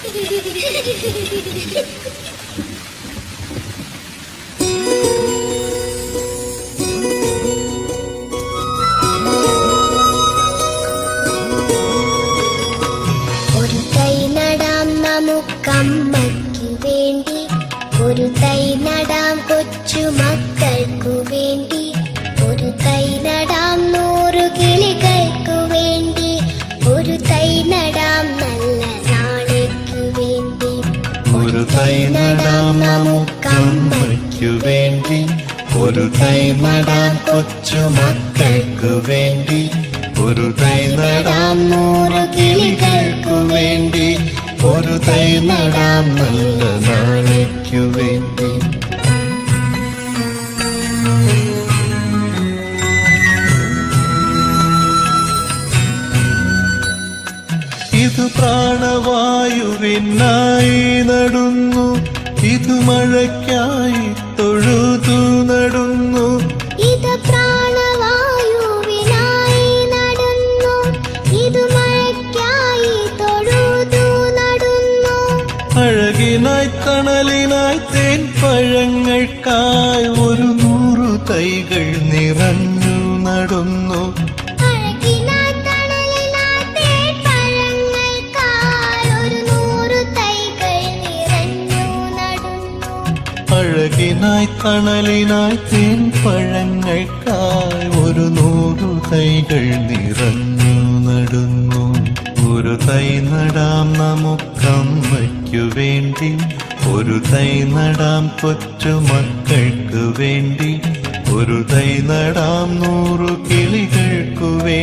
ഒരു തൈ നടാം നമുക്കമ്മയ്ക്കു വേണ്ടി, ഒരു തൈ നടാം കൊച്ചുമക്കൾക്കു വേണ്ടി, ഒരു തൈ നടാം 100 കിളികൾക്കു വേണ്ടി, ഒരു തൈ നടാം നല്ല നാളേക്കു വേണ്ടി. ഒരു തൈ നടാം നമുക്കമ്മയ്ക്കു വേണ്ടി, ഒരു തൈ നടാം കൊച്ചുമക്കൾക്കു വേണ്ടി, ഒരു തൈ നടാം 100 കിളികൾക്കു വേണ്ടി, ഒരു തൈ നടാം നല്ല നാളേക്കു വേണ്ടി. ഇത് പ്രാണവായുവിനായി നടുന്നു, ഇത് മഴയ്ക്കായി തൊഴുതു നടുന്നു. ഇത് പ്രാണവായുവിനായി നടുന്നു, ഇത് മഴയ്ക്കായി തൊഴുതു നടുന്നു. അഴകിനായി തണലിനായി തേൻ പഴങ്ങൾക്കായി 100 തൈകൾ നിറഞ്ഞു നടുന്നു. അഴകിനായി തണലിനായി തേൻ പഴങ്ങൾക്കായി 100 തൈകൾ നിറഞ്ഞു നടുന്നു. ഒരു തൈ നടാം നമുക്കമ്മയ്ക്കു വേണ്ടി, ഒരു തൈ നടാം കൊച്ചുമക്കൾക്കു വേണ്ടി, ഒരു തൈ നടാം 100 കിളികൾക്കു വേണ്ടി.